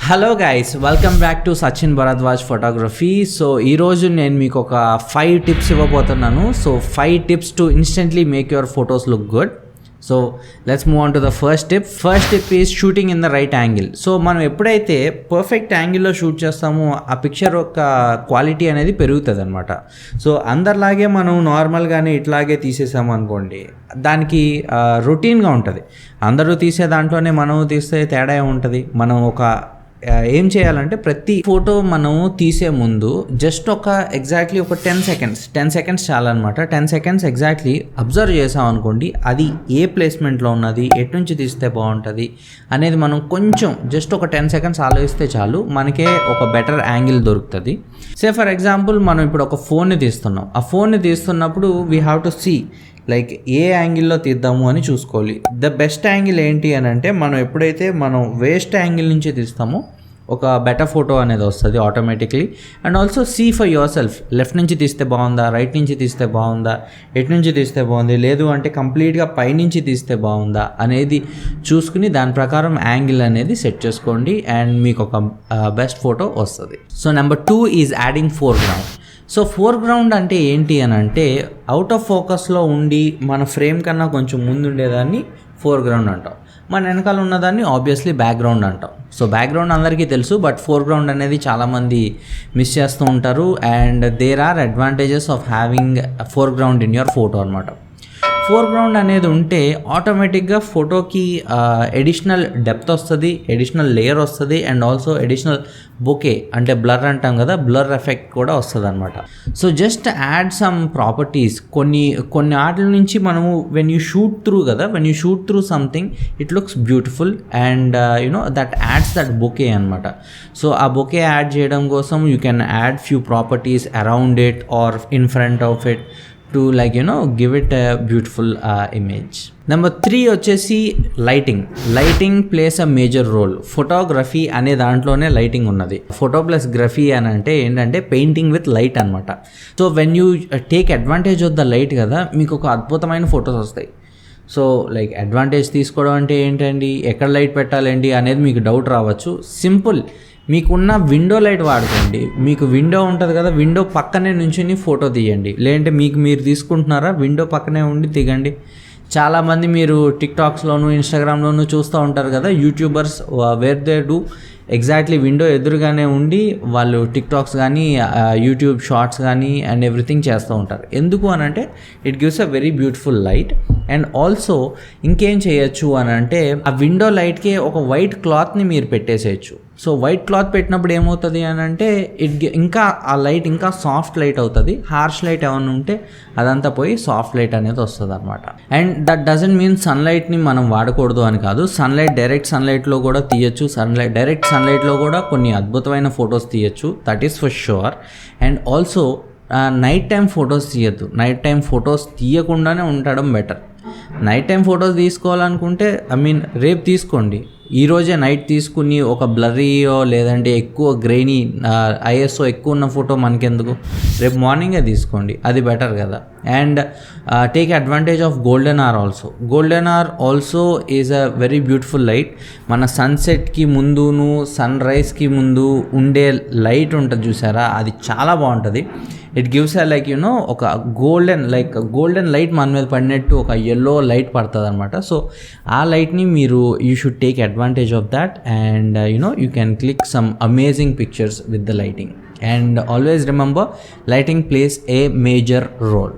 Hello guys, welcome back to Sachin Bharadwaj photography. So ఈరోజు నేను మీకు ఒక 5 టిప్స్ ఇవ్వబోతున్నాను. So 5 tips to instantly make your photos look good. So let's move on to the first tip is shooting in the right angle. So మనం ఎప్పుడైతే perfect యాంగిల్లో shoot చేస్తామో ఆ పిక్చర్ యొక్క క్వాలిటీ అనేది పెరుగుతుంది అనమాట. సో అందరిలాగే మనం నార్మల్గానే ఇట్లాగే తీసేసాము అనుకోండి, దానికి రొటీన్గా ఉంటుంది. అందరూ తీసే దాంట్లోనే మనం తీస్తే తేడా ఉంటుంది. మనం ఏం చేయాలంటే ప్రతి ఫోటో మనం తీసే ముందు జస్ట్ ఎగ్జాక్ట్లీ ఒక 10 సెకండ్స్ చాలన్నమాట. 10 సెకండ్స్ ఎగ్జాక్ట్లీ అబ్జర్వ్ చేసాం అనుకోండి, అది ఏ ప్లేస్మెంట్లో ఉన్నది, ఎటు నుంచి తీస్తే బాగుంటుంది అనేది మనం కొంచెం జస్ట్ ఒక 10 సెకండ్స్ ఆలోచిస్తే చాలు, మనకే ఒక బెటర్ యాంగిల్ దొరుకుతుంది. సే ఫర్ ఎగ్జాంపుల్ మనం ఇప్పుడు ఒక ఫోన్ని తీస్తున్నాం. ఆ ఫోన్ని తీస్తున్నప్పుడు we have to see like ఏ యాంగిల్లో తీద్దాము అని చూసుకోవాలి. ద బెస్ట్ యాంగిల్ ఏంటి అని అంటే, మనం వేస్ట్ యాంగిల్ నుంచి తీస్తామో ఒక బెటర్ ఫోటో అనేది వస్తుంది automatically. And also see for yourself, left నుంచి తీస్తే బాగుందా, రైట్ నుంచి తీస్తే బాగుందా, ఎటు నుంచి తీస్తే బాగుంది, లేదు అంటే కంప్లీట్గా పైనుంచి తీస్తే బాగుందా అనేది చూసుకుని దాని ప్రకారం యాంగిల్ అనేది సెట్ చేసుకోండి అండ్ మీకు ఒక బెస్ట్ ఫోటో వస్తుంది. So number 2 is adding foreground. So foreground అంటే ఏంటి అని అంటే, అవుట్ ఆఫ్ ఫోకస్లో ఉండి మన ఫ్రేమ్ కన్నా కొంచెం ముందు ఉండేదాన్ని ఫోర్గ్రౌండ్ అంటాం. మన వెనకాల ఉన్నదాన్ని ఆబ్వియస్లీ బ్యాక్గ్రౌండ్ అంటాం. సో బ్యాక్గ్రౌండ్ అందరికీ తెలుసు, బట్ ఫోర్గ్రౌండ్ అనేది చాలామంది మిస్ చేస్తూ ఉంటారు. And there are advantages of having foreground in your photo అనమాట. ఫోర్గ్రౌండ్ అనేది ఉంటే ఆటోమేటిక్గా ఫోటోకి ఎడిషనల్ డెప్త్ వస్తుంది, ఎడిషనల్ లేయర్ వస్తుంది, అండ్ ఆల్సో ఎడిషనల్ బొకే అంటే బ్లర్ అంటాం కదా, బ్లర్ ఎఫెక్ట్ కూడా వస్తుంది అనమాట. So just add some properties. కొన్ని వాటి నుంచి మనము when you shoot through something it looks beautiful and that adds that bokeh అనమాట. సో ఆ బొకే యాడ్ చేయడం కోసం you can add few properties around it or in front of it to give it a beautiful image. Number 3 వచ్చేసి lighting plays a major role. Photography అనే దాంట్లోనే lighting ఉన్నది. Photo plus graphy అని అంటే ఏంటంటే painting with light అనమాట. So when you take advantage of the light కదా, మీకు ఒక అద్భుతమైన ఫొటోస్ వస్తాయి. సో లైక్ అడ్వాంటేజ్ తీసుకోవడం అంటే ఏంటండి, ఎక్కడ లైట్ పెట్టాలండి అనేది మీకు డౌట్ రావచ్చు. సింపుల్, మీకున్న విండో లైట్ వాడుకోండి. మీకు విండో ఉంటుంది కదా, విండో పక్కనే నుంచుని ఫోటో తీయండి. లేదంటే మీరు తీసుకుంటున్నారా, విండో పక్కనే ఉండి దిగండి. చాలామంది మీరు టిక్టాక్స్లోను ఇన్స్టాగ్రామ్లోను చూస్తూ ఉంటారు కదా, YouTubers where they do exactly window ఎదురుగానే ఉండి వాళ్ళు టిక్టాక్స్ కానీ యూట్యూబ్ షార్ట్స్ కానీ అండ్ ఎవ్రీథింగ్ చేస్తూ ఉంటారు. ఎందుకు అని అంటే it gives a very beautiful light. And also ఇంకేం చేయొచ్చు అని అంటే, ఆ విండో లైట్కి ఒక వైట్ క్లాత్ని మీరు పెట్టేసేయచ్చు. సో వైట్ క్లాత్ పెట్టినప్పుడు ఏమవుతుంది అని అంటే ఇంకా ఆ లైట్ ఇంకా సాఫ్ట్ లైట్ అవుతుంది. హార్ష్ లైట్ ఏమైనా ఉంటే అదంతా పోయి సాఫ్ట్ లైట్ అనేది వస్తుంది అనమాట. అండ్ దట్ డజంట్ మీన్ సన్లైట్ని మనం వాడకూడదు అని కాదు. డైరెక్ట్ సన్లైట్లో కూడా తీయచ్చు. డైరెక్ట్ సన్లైట్లో కూడా కొన్ని అద్భుతమైన ఫొటోస్ తీయచ్చు, that is for sure. And also night time photos తీయద్దు. నైట్ టైం ఫొటోస్ తీయకుండానే ఉండడం బెటర్. నైట్ టైం ఫొటోస్ తీసుకోవాలనుకుంటే రేపు తీసుకోండి. ఈరోజే నైట్ తీసుకుని ఒక బ్లర్రీయో లేదంటే ఎక్కువ గ్రెయినీ ఐఎస్ఓ ఎక్కువ ఉన్న ఫోటో మనకెందుకు, రేపు మార్నింగే తీసుకోండి, అది బెటర్ కదా. And take advantage of golden hour also is a very beautiful light. మన సన్సెట్కి ముందును సన్ రైజ్కి ముందు ఉండే లైట్ ఉంటుంది చూసారా, అది చాలా బాగుంటుంది. ఇట్ గివ్స్ ఒక గోల్డెన్ లైట్ మన మీద పడినట్టు ఒక ఎల్లో లైట్ పడుతుంది అనమాట. సో ఆ లైట్ని you should take advantage of that and you can click some amazing pictures with the lighting. And always remember, lighting plays a major role.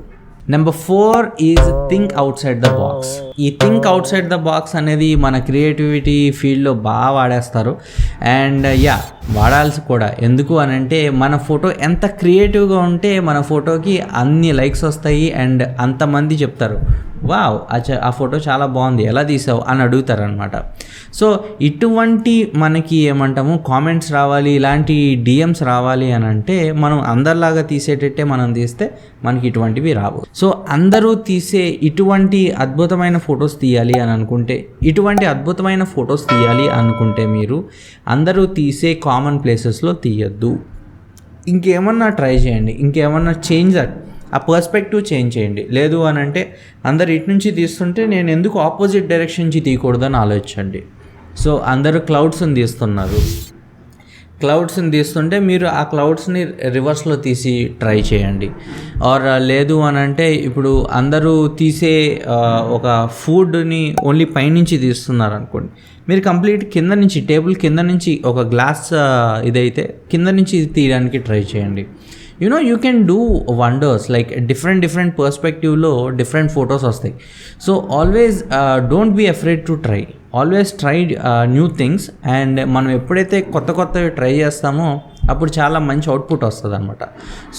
Number 4 is think outside the box. ఈ think outside the box అనేది మన creativity ఫీల్డ్లో బాగా వాడేస్తారు. And వాడాల్సి కూడా. ఎందుకు అని అంటే, మన ఫోటో ఎంత క్రియేటివ్గా ఉంటే మన ఫోటోకి అన్ని లైక్స్ వస్తాయి అండ్ అంతమంది చెప్తారు, వావ్ ఆ ఫోటో చాలా బాగుంది, ఎలా తీసావు అని అడుగుతారనమాట. సో ఇటువంటి మనకి ఏమంటాము కామెంట్స్ రావాలి, ఇలాంటి డిఎమ్స్ రావాలి అని అంటే మనం అందరిలాగా తీసేటట్టే మనం తీస్తే మనకి ఇటువంటివి రావు. సో అందరూ తీసే ఇటువంటి అద్భుతమైన ఫొటోస్ తీయాలి అనుకుంటే మీరు అందరూ తీసే కామన్ ప్లేసెస్లో తీయద్దు. ఇంకేమన్నా ట్రై చేయండి, ఇంకేమన్నా ఆ పర్స్పెక్టివ్ చేంజ్ చేయండి. లేదు అని అంటే అందరు ఇటు నుంచి తీస్తుంటే నేను ఎందుకు ఆపోజిట్ డైరెక్షన్ నుంచి తీయకూడదని ఆలోచించండి. సో అందరూ క్లౌడ్స్ని తీస్తున్నారు, క్లౌడ్స్ని తీస్తుంటే మీరు ఆ క్లౌడ్స్ని రివర్స్లో తీసి ట్రై చేయండి. ఆర్ లేదు అని అంటే ఇప్పుడు అందరూ తీసే ఒక ఫుడ్ని ఓన్లీ పైనుంచి తీస్తున్నారు అనుకోండి, మీరు కంప్లీట్ కింద నుంచి టేబుల్ కింద నుంచి ఒక గ్లాస్ ఇదైతే కింద నుంచి తీయడానికి ట్రై చేయండి. You can do wonders, like different పర్స్పెక్టివ్లో డిఫరెంట్ ఫొటోస్ వస్తాయి. So always don't be afraid to try, always try new things. And మనం ఎప్పుడైతే కొత్తవి ట్రై చేస్తామో అప్పుడు చాలా మంచి అవుట్పుట్ వస్తుంది అనమాట.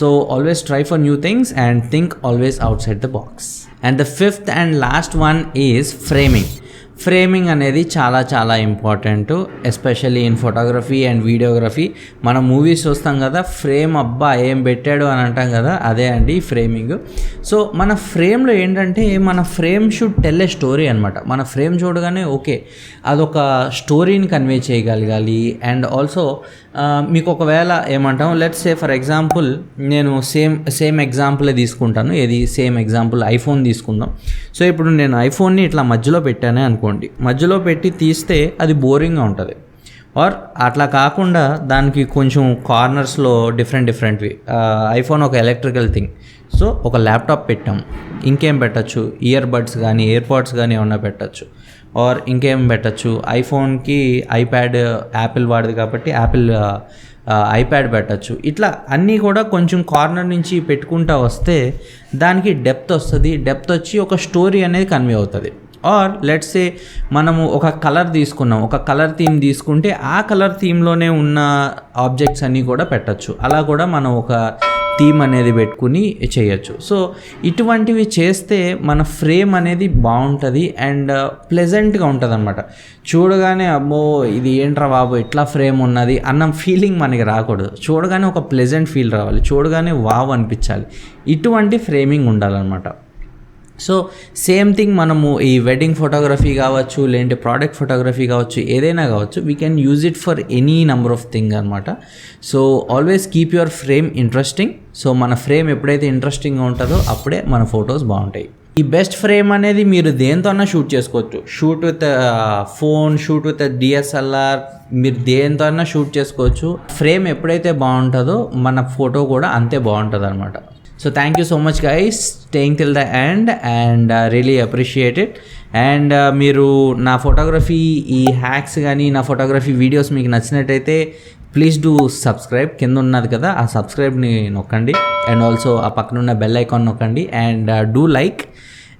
So always try for new things and think always out side the box. And the fifth and last one is framing. Framing అనేది చాలా important, especially in photography and videography. మనం మూవీస్ చూస్తాం కదా, ఫ్రేమ్ అబ్బా ఏం పెట్టాడు అని అంటాం కదా, అదే అండి ఫ్రేమింగ్. సో మన ఫ్రేమ్లో ఏంటంటే మన frame should tell a story అనమాట. మన ఫ్రేమ్ చూడగానే ఓకే అదొక స్టోరీని కన్వే చేయగలగాలి. అండ్ ఆల్సో మీకు ఒకవేళ ఏమంటాం, లెట్స్ సే ఫర్ ఎగ్జాంపుల్ నేను సేమ్ ఎగ్జాంపులే తీసుకుంటాను. సేమ్ ఎగ్జాంపుల్ ఐఫోన్ తీసుకుందాం. సో ఇప్పుడు నేను ఐఫోన్ని ఇట్లా మధ్యలో పెట్టానే అనుకోండి, మధ్యలో పెట్టి తీస్తే అది బోరింగ్గా ఉంటుంది. ఆర్ అట్లా కాకుండా దానికి కొంచెం కార్నర్స్లో డిఫరెంట్వి, ఐఫోన్ ఒక ఎలక్ట్రికల్ థింగ్, సో ఒక ల్యాప్టాప్ పెట్టాం, ఇంకేం పెట్టచ్చు, ఇయర్ బడ్స్ కానీ ఎయిర్పాడ్స్ కానీ ఏమన్నా పెట్టచ్చు. ఆర్ ఇంకేం పెట్టచ్చు, ఐఫోన్కి ఐప్యాడ్ యాపిల్ వాడదు కాబట్టి యాపిల్ ఐప్యాడ్ పెట్టచ్చు. ఇట్లా అన్నీ కూడా కొంచెం కార్నర్ నుంచి పెట్టుకుంటా వస్తే దానికి డెప్త్ వస్తుంది. డెప్త్ వచ్చి ఒక స్టోరీ అనేది కన్వే అవుతుంది. ఆర్ లెట్స్ సే మనము ఒక కలర్ తీసుకున్నాం, ఒక కలర్ థీమ్ తీసుకుంటే ఆ కలర్ థీమ్లోనే ఉన్న ఆబ్జెక్ట్స్ అన్నీ కూడా పెట్టచ్చు. అలా కూడా మనం ఒక థీమ్ అనేది పెట్టుకుని చేయొచ్చు. సో ఇటువంటివి చేస్తే మన ఫ్రేమ్ అనేది బాగుంటుంది అండ్ ప్లెజెంట్గా ఉంటుంది అనమాట. చూడగానే అమ్మో ఇది ఏంట్రా బాబు ఇట్లా ఫ్రేమ్ ఉన్నది అన్న ఫీలింగ్ మనకి రాకూడదు. చూడగానే ఒక ప్లెజెంట్ ఫీల్ రావాలి, చూడగానే వావ్ అనిపించాలి. ఇటువంటి ఫ్రేమింగ్ ఉండాలన్నమాట. సో సేమ్ థింగ్ మనము ఈ వెడ్డింగ్ ఫోటోగ్రఫీ కావచ్చు, లేదంటే ప్రోడక్ట్ ఫోటోగ్రఫీ కావచ్చు, ఏదైనా కావచ్చు, we can use it for any number of thing అనమాట. So always keep your frame interesting. So మన ఫ్రేమ్ ఎప్పుడైతే ఇంట్రెస్టింగ్గా ఉంటుందో అప్పుడే మన ఫొటోస్ బాగుంటాయి. ఈ బెస్ట్ ఫ్రేమ్ అనేది మీరు దేంతో అన్నా షూట్ చేసుకోవచ్చు. Shoot with phone, shoot with DSLR, మీరు దేంతో అన్నా షూట్ చేసుకోవచ్చు. ఫ్రేమ్ ఎప్పుడైతే బాగుంటుందో మన ఫోటో కూడా అంతే బాగుంటుంది అనమాట. So thank you so much guys staying till the end and really appreciate it. And మీరు నా ఫోటోగ్రఫీ ఈ హ్యాక్స్ కానీ నా ఫోటోగ్రఫీ వీడియోస్ మీకు నచ్చినట్టయితే ప్లీజ్ డూ సబ్స్క్రైబ్. కింద ఉన్నది కదా ఆ సబ్స్క్రైబ్ని నొక్కండి. అండ్ ఆల్సో ఆ పక్కనున్న బెల్ ఐకాన్ నొక్కండి. And do like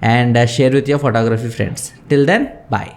and share with your photography friends. Till then, bye.